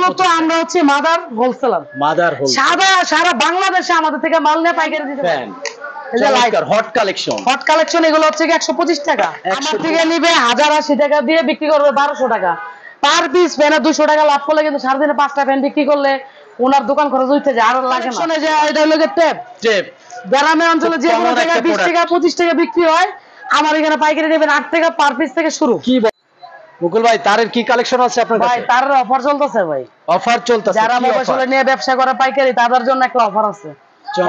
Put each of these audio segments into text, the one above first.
মূলত আমরা হচ্ছে মাদার হোলসেলার। সারা বাংলাদেশে আমাদের থেকে মাল নিয়ে পাইকারি দিতে পারেন। হট কালেকশন, হট কালেকশন এগুলো হচ্ছে 125 টাকা। আমার থেকে নিবে 1080 টাকা দিয়ে বিক্রি করবে 1200 টাকা পার পিস। ফ্যানে 200 টাকা লাভ করলে কিন্তু সারাদিনে 5টা ফ্যান বিক্রি করলে ওনার দোকান খরচ হইতে যায় আর লাগে না। শুনে যে এটা হলো টেপ। গ্রামের অঞ্চলে যে কোনো জায়গায় 20 টাকা 25 টাকা বিক্রি হয়, আমার এখানে পাইকারি নেবেন 8 টাকা পার পিস থেকে শুরু। কি মুকুল ভাই, তারের কি কালেকশন আছে আপনার কাছে? ভাই তারের অফার চলতেছে ভাই। অফার চলতেছে? যারা মোবাইল নিয়ে ব্যবসা করে পাইকারি, তাদের জন্য একটা অফার আছে।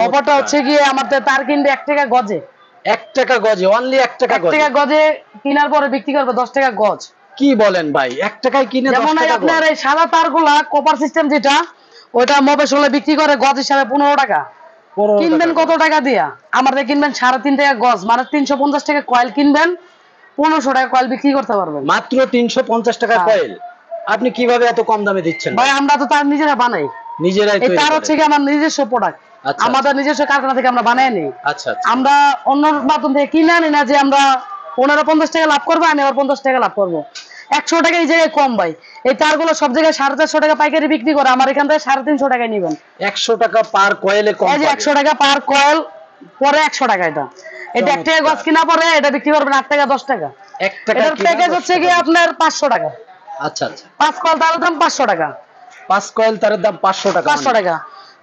অফারটা হচ্ছে কি, আমাদের তার কিনবে 1 টাকা গজে। 1 টাকা গজে? অনলি 1 টাকা গজে? 1 টাকা গজে কেনার পরে বিক্রি করবে 10 টাকা গজ। কি বলেন ভাই, 1 টাকায় কিনে 10 যেমন টাকা? আপনার এই সাদা তারগুলা কপার সিস্টেম যেটা, ওটা মোবাইল বিক্রি করে গজ হিসাবে 15 টাকা। কিনবেন কত টাকা দিয়া? আমাদের কিনবেন 3.5 টাকা গজ, মানে 350 টাকা কয়েল কিনবেন, 1500 টাকা কয়েল বিক্রি করতে পারবেন। মাত্র 350 টাকা কয়েল? আপনি কিভাবে এত কম দামে দিচ্ছেন ভাই? আমরা তো তার নিজেরা বানাই, নিজেরাই তৈরি করেন। তার হচ্ছে কি আমার নিজস্ব প্রোডাক্ট, আমাদের নিজস্ব কারখানা থেকে আমরা বানাই নি। আমরা অন্য মাধ্যম থেকে কিনে আনি না যে আমরা 1550 টাকা লাভ করবো, আমি আবার 50 টাকা লাভ করবো। 100 টাকা এই জায়গায় কম ভাই। এই তারগুলো সব জায়গায় 450 টাকা পাইকারি বিক্রি করে, আমার এখান থেকে 350 টাকায় নিবেন। 100 টাকা পার কয়েলে কম? এই যে 100 টাকা পার কয়েল পরে 100 টাকা। এটা 1 টাকা গজ কিনা পরে এটা বিক্রি করবেন 8 টাকা 10 টাকা। 1 টাকা এটার প্যাকেজ হচ্ছে কি আপনার 500 টাকা। আচ্ছা আচ্ছা। 5 কয়েল তারের দাম 500 টাকা। 5 কয়েল তারের দাম 500 টাকা? 500 টাকা।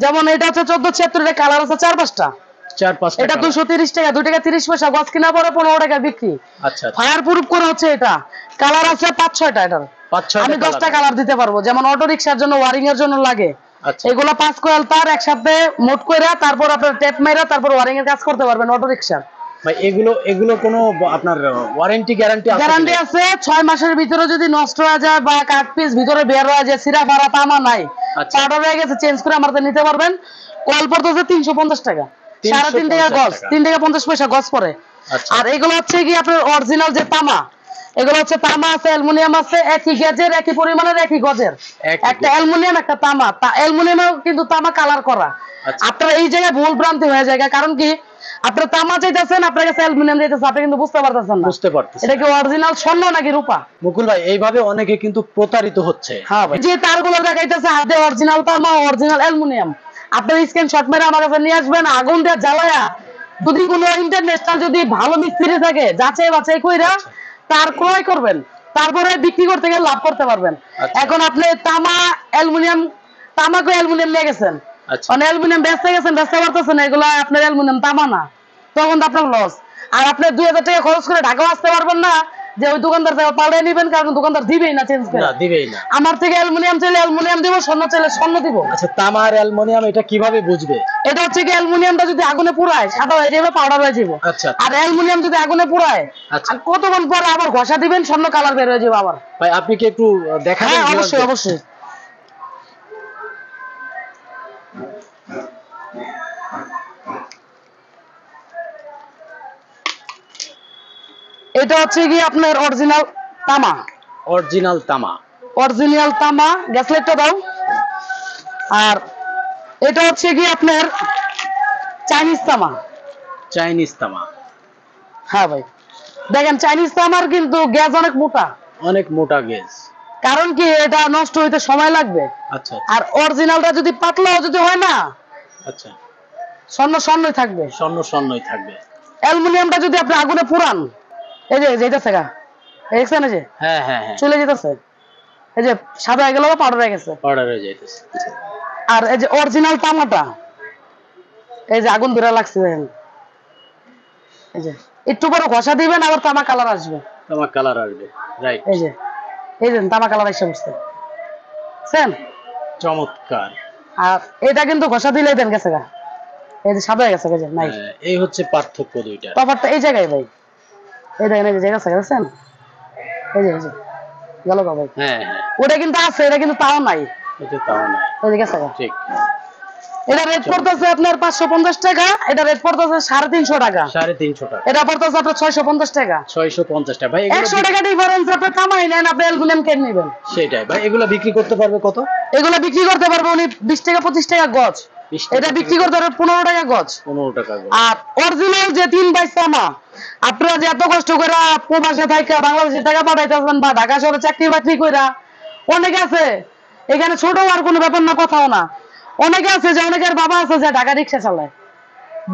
যেমন এটা হচ্ছে 1476 এর কালার আছে 4-5টা। এটা 230 টাকা, 2 টাকা 30 পয়সা গজ কিনা পরে 15 টাকা বিক্রি। আচ্ছা। ফায়ার প্রুফ করে হচ্ছে এটা। কালার আছে 5-6টা। এটার আমি 10টা কালার দিতে পারবো। যেমন অটো রিকশার জন্য, ওয়ারিং এর জন্য লাগে। এগুলো 5 কয়েল তার একসাথে মোট কইরা, তারপর আপনার টেপ মেরা, তারপর ওয়ারিং এর কাজ করতে পারবেন অটো রিকশার। ভাই এগুলো কোনো আপনার ওয়ারেন্টি গ্যারান্টি আছে? গ্যারান্টি আছে। 6 মাসের ভিতরে যদি নষ্ট হয়ে যায় বা কাট পিস ভিতরে বের হয়ে যায়, সিরা ফারা তামা নাই, পাউডার হয়ে গেছে, চেঞ্জ করে আমাদের নিতে পারবেন। কয়েল পড়তেছে 350 টাকা, 3.5 টাকা গজ, 3 টাকা 50 পয়সা গজ পড়ে। আর এগুলো হচ্ছে কি আপনার অরিজিনাল যে তামা, এগুলো হচ্ছে তামা আছে, অ্যালুমিনিয়াম আছে, একই গেজের, একই পরিমাণের, একই গজের। একটা অ্যালুমিনিয়াম একটা তামা। অ্যালুমিনিয়ামও কিন্তু তামা কালার করা। আপনার এই জায়গায় ভুল ভ্রান্তি হয়ে যায়, কারণ কি আপনার তামা চাইতেছেন, আপনার কাছে অ্যালুমিনিয়াম চাইতেছে, আপনি কিন্তু বুঝতে পারতেছেন না। বুঝতে পারতেছেন এটা কি অরিজিনাল স্বর্ণ নাকি রূপা? মুকুল ভাই, এইভাবে অনেকে কিন্তু প্রতারিত হচ্ছে। হ্যাঁ ভাই, যে তারগুলো দেখাইতেছে হাতে অরিজিনাল তামা, অরিজিনাল অ্যালুমিনিয়াম, আপনার স্ক্রিনশট মেরে আমার কাছে নিয়ে আসবেন। আগুন দিয়ে জ্বালায়া, যদি কোনো ইন্টারন্যাশনাল যদি ভালো মিস্ত্রি থাকে, যাচাই বাছাই কইরা তার ক্রয় করবেন, তারপরে বিক্রি করতে গেলে লাভ করতে পারবেন। এখন আপনি তামা অ্যালুমিনিয়াম, তামাকে অ্যালুমিনিয়াম নিয়ে গেছেন, মানে অ্যালুমিনিয়াম বেচতে গেছেন, বেচতে পারতেছেন না, এগুলো আপনার অ্যালুমিনিয়াম তামা না, তখন তো আপনার লস। আর আপনি 2000 টাকা খরচ করে ঢাকাও আসতে পারবেন না যে ওই দোকানদার থেকে পাল্টাই নেবেন, কারণ দোকানদার দিবেই না চেঞ্জ করে। দিবেই না। আমার থেকে অ্যালুমিনিয়াম চাইলে অ্যালুমিনিয়াম দিব, স্বর্ণ চাইলে স্বর্ণ দিব। আচ্ছা, তামা আর অ্যালুমিনিয়াম এটা কিভাবে বুঝবে? এটা হচ্ছে কি, অ্যালুমিনিয়ামটা যদি আগুনে পুড়ায় সাদা হয়ে যাবে, পাউডার হয়ে যাবে। আর অ্যালুমিনিয়াম যদি আগুনে পুড়ায় কতক্ষণ পরে আবার ঘষা দিবেন, স্বর্ণ কালার বের হয়ে যাবে আবার। ভাই আপনি কি একটু দেখাবেন? হ্যাঁ অবশ্যই অবশ্যই। এটা হচ্ছে কি আপনার অরিজিনাল তামা। অরিজিনাল তামা? অরিজিনাল তামা। গ্যাস লাইটটা দাও। আর এটা হচ্ছে কি আপনার চাইনিজ তামা। চাইনিজ তামা? হ্যাঁ ভাই, দেখেন চাইনিজ তামার কিন্তু গ্যাস অনেক মোটা, অনেক মোটা গ্যাস। কারণ কি এটা নষ্ট হইতে সময় লাগবে। আচ্ছা। আর অরিজিনালটা যদি পাতলাও যদি হয় না, আচ্ছা, স্বর্ণ স্বর্ণই থাকবে। স্বর্ণ স্বর্ণই থাকবে। অ্যালুমিনিয়ামটা যদি আপনি আগুনে পুরান, এই যে যেতেছে গা, দেখছেন এই যে? হ্যাঁ হ্যাঁ হ্যাঁ, চলে যেতেছে, এই যে সাদা হয়ে গেল বা পাউডার হয়ে গেছে, পাউডার হয়ে যাইতেছে। আর এই যে অরিজিনাল তামাটা, এই যে আগুন ধরে লাগছে, দেখেন এই যে একটু পরে ঘষা দিবেন, আবার তামা কালার আসবে। তামা কালার আসবে, রাইট। এই যে তামা কালার এসে বসছে, বুঝছেন? চমৎকার। আর এটা কিন্তু ঘষা দিলেই দেন গেছে গা, এই যে সাদা হয়ে গেছে, নাই। এই হচ্ছে পার্থক্য দুইটা। তফাৎটা এই জায়গায় ভাই, এই দেখেন এই যে জায়গা আছে, দেখছেন? এই যে গেল গা ভাই। হ্যাঁ, ওটা কিন্তু আছে, এটা কিন্তু তাও নাই, এটা তাও নাই, এই যে গেছে গা। ঠিক। এটা রেট পড়তেছে আপনার 550 টাকা, এটা রেট পড়তেছে 350 টাকা। 350 টাকা। এটা পড়তেছে আপনার 650 টাকা। 650 টাকা। ভাই 100 টাকা ডিফারেন্স, আপনি কামাই নেন, আপনি অ্যালুমিনিয়াম কেন নেবেন? সেটাই ভাই। এগুলো বিক্রি করতে পারবে কত? এগুলো বিক্রি করতে পারবে উনি 20 টাকা 25 টাকা গজ। এটা বিক্রি করতে পারবে 15 টাকা গজ। 15 টাকা গজ। আর অরিজিনাল যে 3 বাই তামা, আপনারা যে এত কষ্ট করে প্রবাসে থাকা বাংলাদেশে টাকা পাঠাইতেছেন বা ঢাকা শহরে চাকরি বাকরি কইরা, অনেকে আছে এখানে ছোট আর কোনো ব্যাপার না, কথাও না। অনেকে আছে যে, অনেকের বাবা আছে যে ঢাকা রিক্সা চালায়,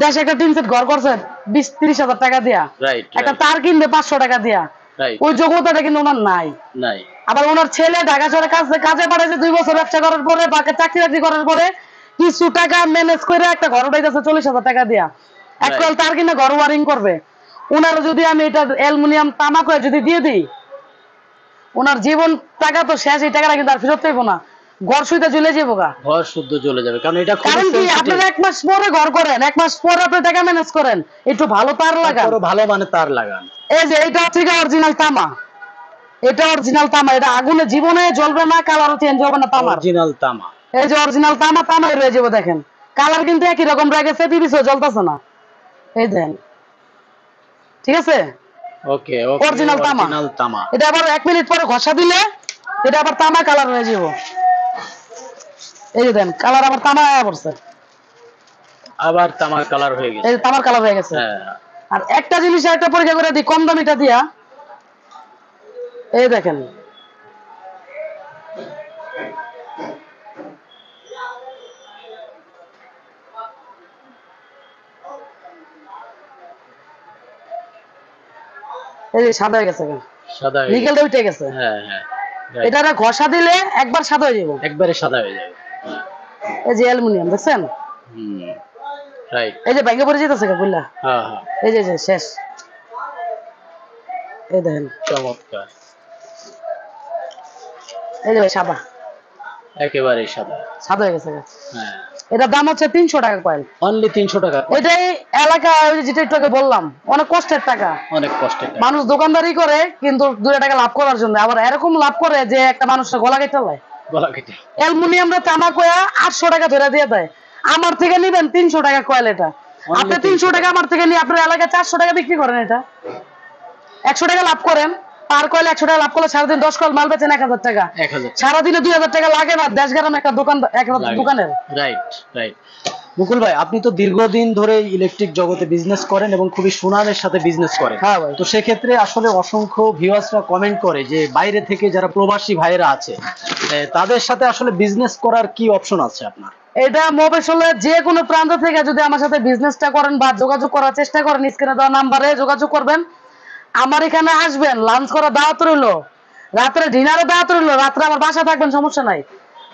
দেশে একটা টিন সেট ঘর করছে 20-30 হাজার টাকা দিয়া, একটা তার কিনবে 500 টাকা দিয়া, ওই যোগ্যতাটা কিন্তু ওনার নাই। আবার ওনার ছেলে ঢাকা শহরে কাজে পাঠাইছে 2 বছর ব্যবসা করার পরে বা চাকরি বাকরি করার পরে কিছু টাকা ম্যানেজ করে একটা ঘর উঠাইতেছে 40,000 টাকা দিয়া, এক কয়েল তার কিনে ঘর ওয়ারিং করবে। ওনার যদি আমি এটা অ্যালুমিনিয়াম তামা করে যদি দিয়ে দিই, ওনার জীবন টাকা তো শেষ, এই টাকাটা কিন্তু আর ফেরত পাইবো না, ঘর শুইতে চলে যাবো গা, ঘর শুদ্ধ চলে যাবে, কারণ এটা কারণ কি আপনারা 1 মাস পরে ঘর করেন, 1 মাস পরে আপনি টাকা ম্যানেজ করেন, একটু ভালো তার লাগান, ভালো মানে তার লাগান। এই যে এটা হচ্ছে অরিজিনাল তামা, এটা অরিজিনাল তামা, এটা আগুনে জীবনে জ্বলবে না, কালারও চেঞ্জ হবে না তামার, অরিজিনাল তামা। এই যে অরিজিনাল তামা, তামাই রয়ে যাবে, দেখেন কালার কিন্তু একই রকম রয়ে গেছে, পিবিসও জ্বলতেছে না, এই দেন, ঠিক আছে। ওকে, অরিজিনাল তামা। এটা আবার 1 মিনিট পরে ঘষা দিলে এটা আবার তামা কালার হয়ে যাবে, এই যে দেন কালার আবার তামা পড়ছে, আবার তামার কালার হয়ে গেছে, এই যে তামার কালার হয়ে গেছে। আর একটা জিনিস একটা পরীক্ষা করে দিই কম দামিটা দিয়া, এই দেখেন এই যে সাদা হয়ে গেছে, সাদা নিকেলটা উঠে গেছে, এটা ঘষা দিলে একবার সাদা হয়ে যাবে, একবারে সাদা হয়ে যাবে। এই যে অ্যালুমিনিয়াম দেখছেন, এই যে ভেঙে পড়ে যেতেছে বুঝলা, এই যে শেষ, এই দেখেন চমৎকার, এই যে সাদা, একেবারে সাদা হয়ে গেছে। এটার দাম হচ্ছে 300 টাকা কয়েল, অনলি 300 টাকা। এটাই এলাকা যেটা একটু আগে বললাম, অনেক কষ্টের টাকা, অনেক কষ্টের টাকা, মানুষ দোকানদারি করে কিন্তু 2 টাকা লাভ করার জন্য, আবার এরকম লাভ করে যে একটা মানুষের গলা কেটে লাই, অ্যালুমিনিয়াম রে তামা কয়া 800 টাকা ধরে দিয়ে দেয়, আমার থেকে নিবেন 300 টাকা কয়েল, এটা আপনি 300 টাকা আমার থেকে নিয়ে আপনার এলাকায় 400 টাকা বিক্রি করেন, এটা 100 টাকা লাভ করেন, পার কয়েল 100 টাকা লাভ করলে সারাদিন 10 কয়েল মাল বেচেন 1000 টাকা, সারাদিনে 2000 টাকা লাগে না দেশ গ্রামে একটা দোকানের। রাইট। মুকুল ভাই, আপনি তো দীর্ঘদিন ধরে ইলেকট্রিক জগতে বিজনেস করেন এবং খুবই সুনামের সাথে বিজনেস করেন, তো সেক্ষেত্রে আসলে অসংখ্য ভিউয়ার্সরা কমেন্ট করে যে বাইরে থেকে যারা প্রবাসী ভাইরা আছে তাদের সাথে আসলে বিজনেস করার কি অপশন আছে আপনার? এটা মফস্বলের যে কোনো প্রান্ত থেকে যদি আমার সাথে বিজনেসটা করেন বা যোগাযোগ করার চেষ্টা করেন, স্ক্রিনে দেওয়া নাম্বারে যোগাযোগ করবেন, আমার এখানে আসবেন, লাঞ্চ করা দাওয়াত রইলো, রাত্রে ডিনারে দাওয়াত রইলো, রাত্রে আমার বাসা থাকবেন, সমস্যা নাই,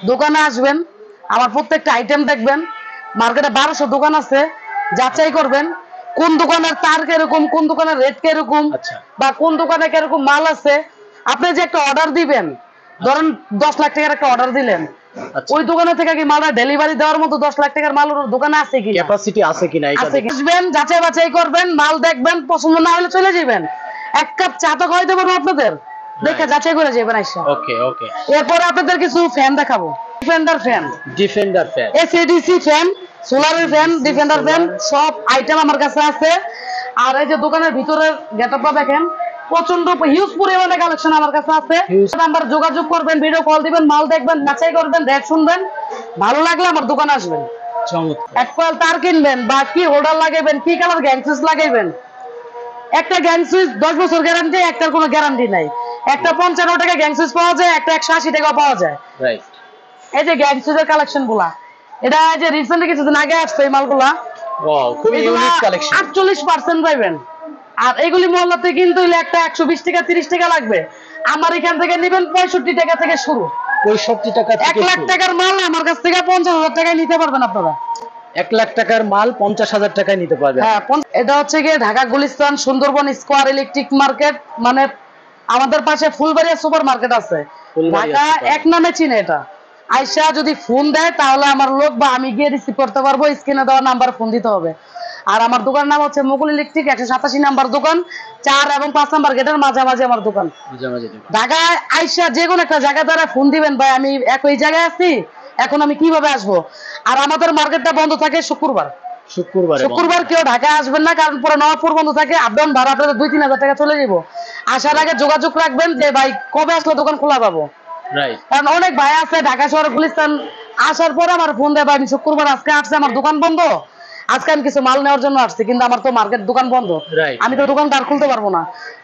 দোকানে আসবেন, আমার প্রত্যেকটা আইটেম দেখবেন, মার্কেটে 1200 দোকান আছে, যাচাই করবেন কোন দোকানের তার কিরকম, কোন দোকানের রেট কিরকম, বা কোন দোকানে কিরকম মাল আছে। আপনি যে একটা অর্ডার দিবেন, ধরেন 10 লাখ টাকার একটা অর্ডার দিলেন, ওই দোকানে থেকে কি মালটা ডেলিভারি দেওয়ার মতো 10 লাখ টাকার মাল ওর দোকানে আছে কি, ক্যাপাসিটি আছে কিনা, আসবেন, যাচাই বাছাই করবেন, মাল দেখবেন, পছন্দ না হলে চলে যাবেন, 1 কাপ চা তো খাওয়াইতে পারবো আপনাদের, দেখে যাচাই করে যাবেন আইসা। এরপর আপনাদের কিছু ফ্যান দেখাবো, ডিফেন্ডার ফ্যান, এসএডিসি ফ্যান, সোলারের ফ্যান, ডিফেন্ডার ফ্যান, সব আইটেম আমার কাছে আছে। আর এই যে দোকানের ভিতরের গেটআপটা দেখেন, প্রচন্ড হিউজ পরিমাণে কালেকশন আমার কাছে আছে। নাম্বার যোগাযোগ করবেন, ভিডিও কল দিবেন, মাল দেখবেন, যাচাই করবেন, রেট শুনবেন, ভালো লাগলে আমার দোকানে আসবেন। এক কয়েল তার কিনবেন বা কি হোল্ডার লাগাইবেন, কি কালার গ্যাং সুইচ লাগাইবেন, একটা গ্যাং সুইচ 10 বছর গ্যারান্টি, একটার কোনো গ্যারান্টি নাই, একটা 55 টাকা গ্যাং সুইচ পাওয়া যায়, একটা 180 টাকা পাওয়া যায়। এই যে গ্যাং সুইচের কালেকশন গুলা, এটা যে রিসেন্টলি কিছুদিন আগে আসছে এই মালগুলা, খুবই ইউনিক কালেকশন, 48% পাইবেন। আর এগুলি মহল্লাতে কিন্তু একটা 120 টাকা 30 টাকা লাগবে, আমার এখান থেকে নেবেন 65 টাকা থেকে শুরু, 65 টাকা থেকে 1 লাখ টাকার মাল আমার কাছ থেকে 50,000 টাকায় নিতে পারবেন আপনারা, 1 লাখ টাকার মাল 50,000 টাকায় নিতে পারবেন। হ্যাঁ, এটা হচ্ছে গিয়ে Dhaka Gulistan Sundarban square electric market, মানে আমাদের পাশে ফুলবাড়িয়া সুপার মার্কেট আছে, ঢাকা এক নামে চিনে। এটা আইসা যদি ফোন দেয় তাহলে আমার লোক বা আমি গিয়ে রিসিভ করতে পারবো, স্ক্রিনে দেওয়া নাম্বার ফোন দিতে হবে। আর আমার দোকানের নাম হচ্ছে মুকুল ইলেকট্রিক, 187 নাম্বার দোকান, 4 এবং 5 নাম্বার গেটের মাঝামাঝি আমার দোকান। ঢাকায় আইসা যে কোনো একটা জায়গা দ্বারা ফোন দিবেন, ভাই আমি একই জায়গায় আছি, এখন আমি কিভাবে আসবো। আর আমাদের মার্কেটটা বন্ধ থাকে শুক্রবার কেউ ঢাকায় আসবেন না, কারণ পুরো নবাবপুর বন্ধ থাকে, আপডাউন ভাড়া আপনাদের 2-3 হাজার টাকা চলে যাবো। আসার আগে যোগাযোগ রাখবেন যে ভাই কবে আসলে দোকান খোলা পাবো, কারণ অনেক ভাই আছে ঢাকা শহরে গুলিস্তান আসার পরে আমার ফোন দেয়, ভাই আমি শুক্রবার আজকে আসছে, আমার দোকান বন্ধ, আজকে আমি কিছু মাল নেওয়ার জন্য আসছি, কিন্তু আমার তো মার্কেট দোকান বন্ধ, আমি তো দোকানটা আর খুলতে পারবো না।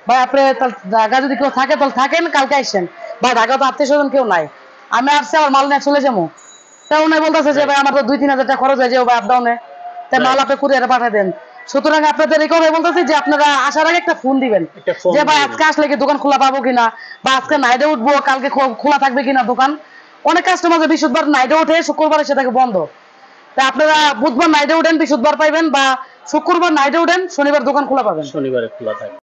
ভাই আপনি ঢাকা যদি কেউ থাকে তাহলে থাকেন, কালকে আসেন, ভাই ঢাকা তো আত্মীয় স্বজন কেউ নাই, আমি আসছি আমার মাল নিয়ে চলে যাবো, তা উনি বলতেছে যে ভাই আমার তো 2-3 হাজার টাকা খরচ হয়ে যাবে ভাই আপ ডাউনে, তাই মাল আপনি কুরিয়ারে পাঠিয়ে দেন। সুতরাং আপনাদের এই কথা বলতেছি যে আপনারা আসার আগে একটা ফোন দিবেন যে ভাই আজকে আসলে কি দোকান খোলা পাবো কিনা, বা আজকে নাইটে উঠবো কালকে খোলা থাকবে কিনা দোকান। অনেক কাস্টমার বৃহস্পতিবার নাইটে উঠে শুক্রবার এসে থাকে বন্ধ, তা আপনারা বুধবার নাইটে উঠেন বৃহস্পতিবার পাইবেন, বা শুক্রবার নাইটে উঠেন শনিবার দোকান খোলা পাবেন। শনিবারে খোলা থাকে।